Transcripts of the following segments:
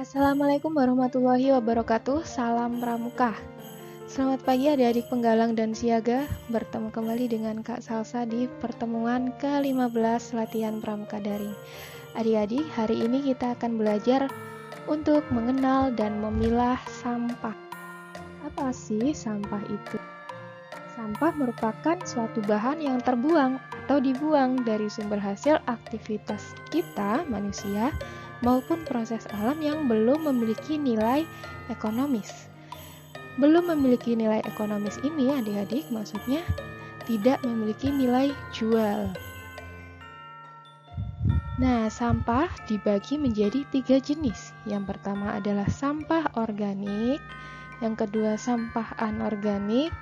Assalamualaikum warahmatullahi wabarakatuh. Salam Pramuka. Selamat pagi adik-adik penggalang dan siaga. Bertemu kembali dengan Kak Salsa di pertemuan ke-15 latihan Pramuka Daring. Adik-adik, hari ini kita akan belajar untuk mengenal dan memilah sampah. Apa sih sampah itu? Sampah merupakan suatu bahan yang terbuang atau dibuang dari sumber hasil aktivitas kita, manusia, maupun proses alam yang belum memiliki nilai ekonomis. Belum memiliki nilai ekonomis ini, adik-adik, maksudnya tidak memiliki nilai jual. Nah, sampah dibagi menjadi 3 jenis. Yang pertama adalah sampah organik, yang kedua sampah anorganik,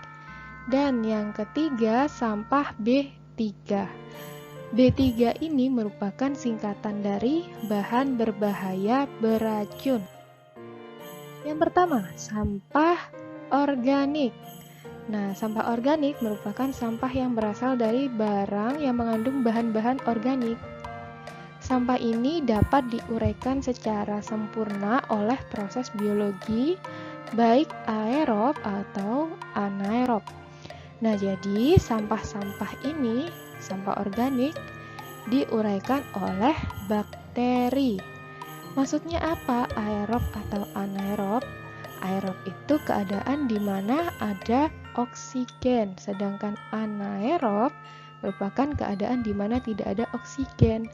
dan yang ketiga sampah B3. B3 ini merupakan singkatan dari bahan berbahaya beracun. Yang pertama, sampah organik. Nah, sampah organik merupakan sampah yang berasal dari barang yang mengandung bahan-bahan organik. Sampah ini dapat diuraikan secara sempurna oleh proses biologi, baik aerob atau anaerob. Nah, jadi sampah-sampah ini, sampah organik, diuraikan oleh bakteri. Maksudnya apa? Aerob atau anaerob? Aerob itu keadaan di mana ada oksigen, sedangkan anaerob merupakan keadaan di mana tidak ada oksigen.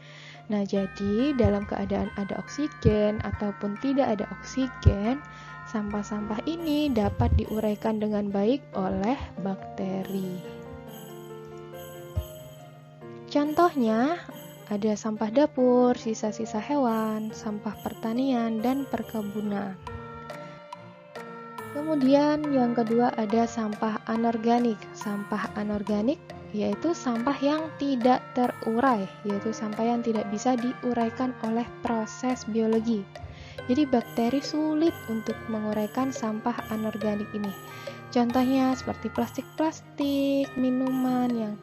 Nah, jadi dalam keadaan ada oksigen ataupun tidak ada oksigen, sampah-sampah ini dapat diuraikan dengan baik oleh bakteri. Contohnya, ada sampah dapur, sisa-sisa hewan, sampah pertanian, dan perkebunan. Kemudian yang kedua ada sampah anorganik. Sampah anorganik yaitu sampah yang tidak terurai, yaitu sampah yang tidak bisa diuraikan oleh proses biologi. Jadi bakteri sulit untuk menguraikan sampah anorganik ini. Contohnya seperti plastik-plastik, minuman yang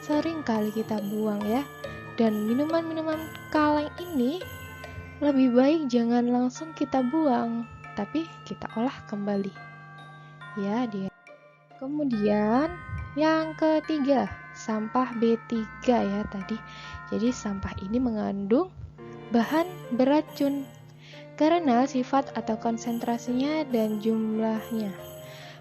sering kali kita buang ya. Dan minuman-minuman kaleng ini lebih baik jangan langsung kita buang, tapi kita olah kembali. Ya, dia. Kemudian yang ketiga, sampah B3 ya tadi. Jadi sampah ini mengandung bahan beracun karena sifat atau konsentrasinya dan jumlahnya,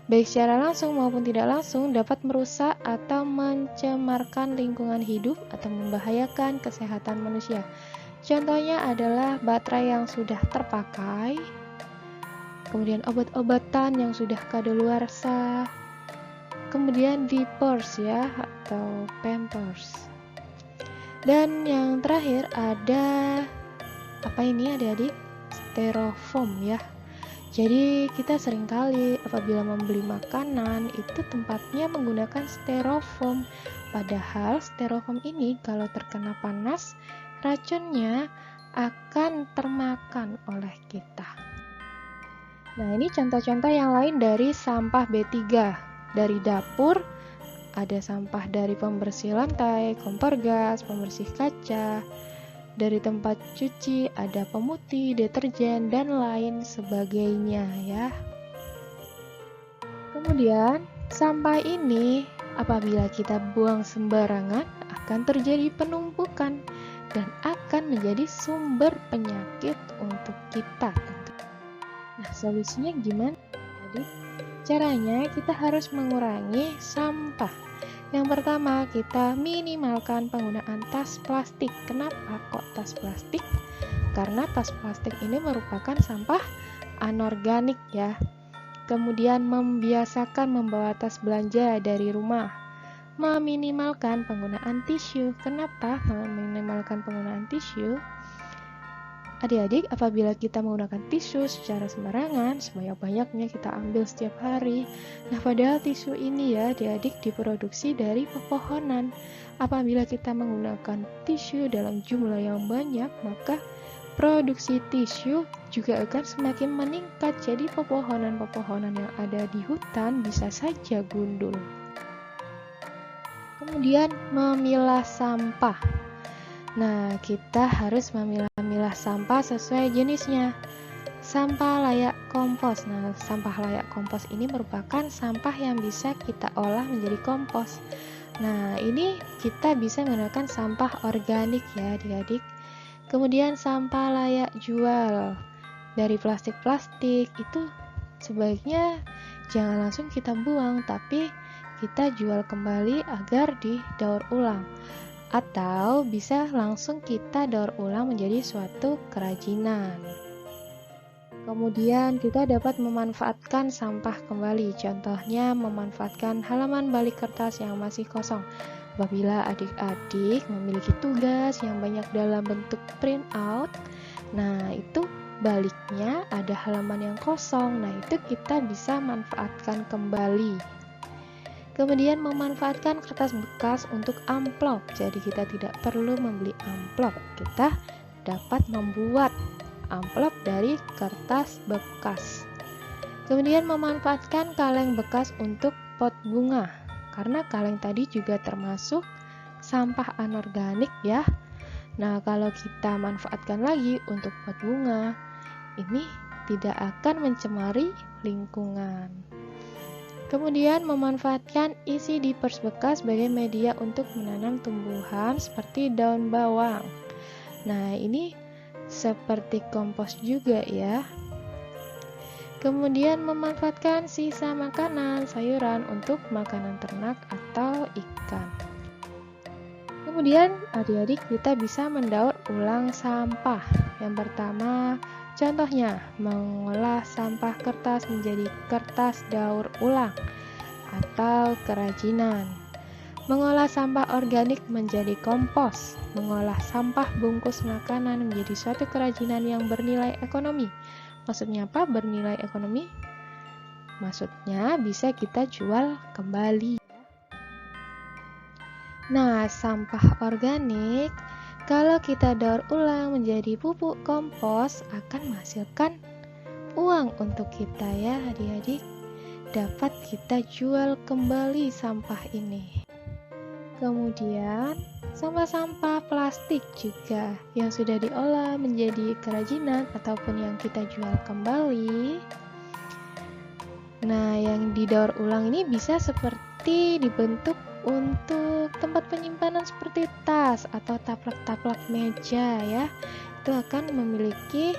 baik secara langsung maupun tidak langsung, dapat merusak atau mencemarkan lingkungan hidup atau membahayakan kesehatan manusia. Contohnya adalah baterai yang sudah terpakai, kemudian obat-obatan yang sudah kadaluarsa, kemudian diapers ya atau pampers. Dan yang terakhir ada apa ini adik-adik? Styrofoam ya. Jadi kita seringkali apabila membeli makanan itu tempatnya menggunakan styrofoam. Padahal styrofoam ini kalau terkena panas, racunnya akan termakan oleh kita. Nah, ini contoh-contoh yang lain dari sampah B3. Dari dapur ada sampah dari pembersih lantai, kompor gas, pembersih kaca. Dari tempat cuci ada pemutih, deterjen, dan lain sebagainya ya. Kemudian sampah ini apabila kita buang sembarangan akan terjadi penumpukan dan akan menjadi sumber penyakit untuk kita. Nah, solusinya gimana? Jadi, caranya kita harus mengurangi sampah. Yang pertama, kita minimalkan penggunaan tas plastik. Kenapa kok tas plastik? Karena tas plastik ini merupakan sampah anorganik ya. Kemudian membiasakan membawa tas belanja dari rumah. Meminimalkan penggunaan tisu. Kenapa meminimalkan penggunaan tisu? Adik-adik, apabila kita menggunakan tisu secara sembarangan, sebanyak-banyaknya kita ambil setiap hari. Nah, padahal tisu ini ya, adik-adik diproduksi dari pepohonan. Apabila kita menggunakan tisu dalam jumlah yang banyak, maka produksi tisu juga akan semakin meningkat. Jadi pepohonan-pepohonan yang ada di hutan bisa saja gundul. Kemudian memilah sampah. Nah, kita harus memilah sampah sesuai jenisnya. sampah layak kompos. Nah, sampah layak kompos ini merupakan sampah yang bisa kita olah menjadi kompos. Nah, ini kita bisa menggunakan sampah organik ya adik-adik. Kemudian sampah layak jual. Dari plastik-plastik itu sebaiknya jangan langsung kita buang, tapi kita jual kembali agar didaur ulang. Atau bisa langsung kita daur ulang menjadi suatu kerajinan. Kemudian kita dapat memanfaatkan sampah kembali. Contohnya memanfaatkan halaman balik kertas yang masih kosong. Apabila adik-adik memiliki tugas yang banyak dalam bentuk print out, nah itu baliknya ada halaman yang kosong. Nah itu kita bisa manfaatkan kembali. Kemudian memanfaatkan kertas bekas untuk amplop. Jadi kita tidak perlu membeli amplop. Kita dapat membuat amplop dari kertas bekas. Kemudian memanfaatkan kaleng bekas untuk pot bunga. Karena kaleng tadi juga termasuk sampah anorganik ya. Nah, kalau kita manfaatkan lagi untuk pot bunga, ini tidak akan mencemari lingkungan. Kemudian memanfaatkan isi diapers bekas sebagai media untuk menanam tumbuhan seperti daun bawang. Nah, ini seperti kompos juga ya. Kemudian memanfaatkan sisa makanan, sayuran untuk makanan ternak atau ikan. Kemudian adik-adik kita bisa mendaur ulang sampah. Yang pertama, contohnya mengolah sampah kertas menjadi kertas daur ulang atau kerajinan. Mengolah sampah organik menjadi kompos. Mengolah sampah bungkus makanan menjadi suatu kerajinan yang bernilai ekonomi. Maksudnya apa bernilai ekonomi? Maksudnya bisa kita jual kembali. Nah, sampah organik kalau kita daur ulang menjadi pupuk kompos akan menghasilkan uang untuk kita ya adik-adik. Dapat kita jual kembali sampah ini. Kemudian sampah-sampah plastik juga yang sudah diolah menjadi kerajinan ataupun yang kita jual kembali. Nah, yang didaur ulang ini bisa seperti dibentuk untuk tempat penyimpanan seperti tas atau taplak-taplak meja ya. Itu akan memiliki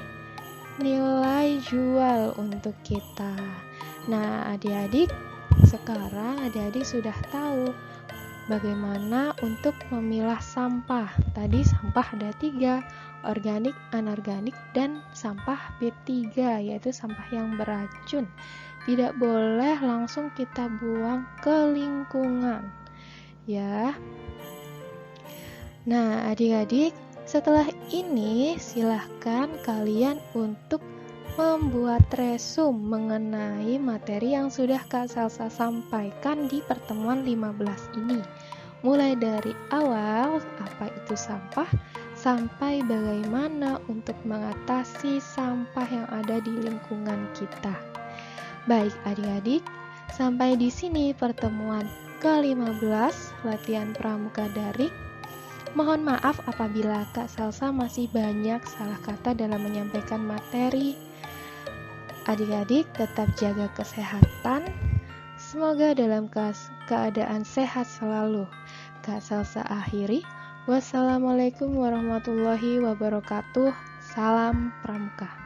nilai jual untuk kita. Nah, adik-adik, sekarang adik-adik sudah tahu bagaimana untuk memilah sampah. Tadi sampah ada 3, organik, anorganik, dan sampah B3, yaitu sampah yang beracun. Tidak boleh langsung kita buang ke lingkungan. Ya. Nah, adik-adik, setelah ini silahkan kalian untuk membuat resume mengenai materi yang sudah Kak Salsa sampaikan di pertemuan 15 ini. Mulai dari awal apa itu sampah sampai bagaimana untuk mengatasi sampah yang ada di lingkungan kita. Baik adik-adik, sampai di sini pertemuan ke-15 latihan pramuka daring. Mohon maaf apabila Kak Salsa masih banyak salah kata dalam menyampaikan materi. Adik-adik tetap jaga kesehatan. Semoga dalam keadaan sehat selalu. Kak Salsa akhiri. Wassalamualaikum warahmatullahi wabarakatuh. Salam pramuka.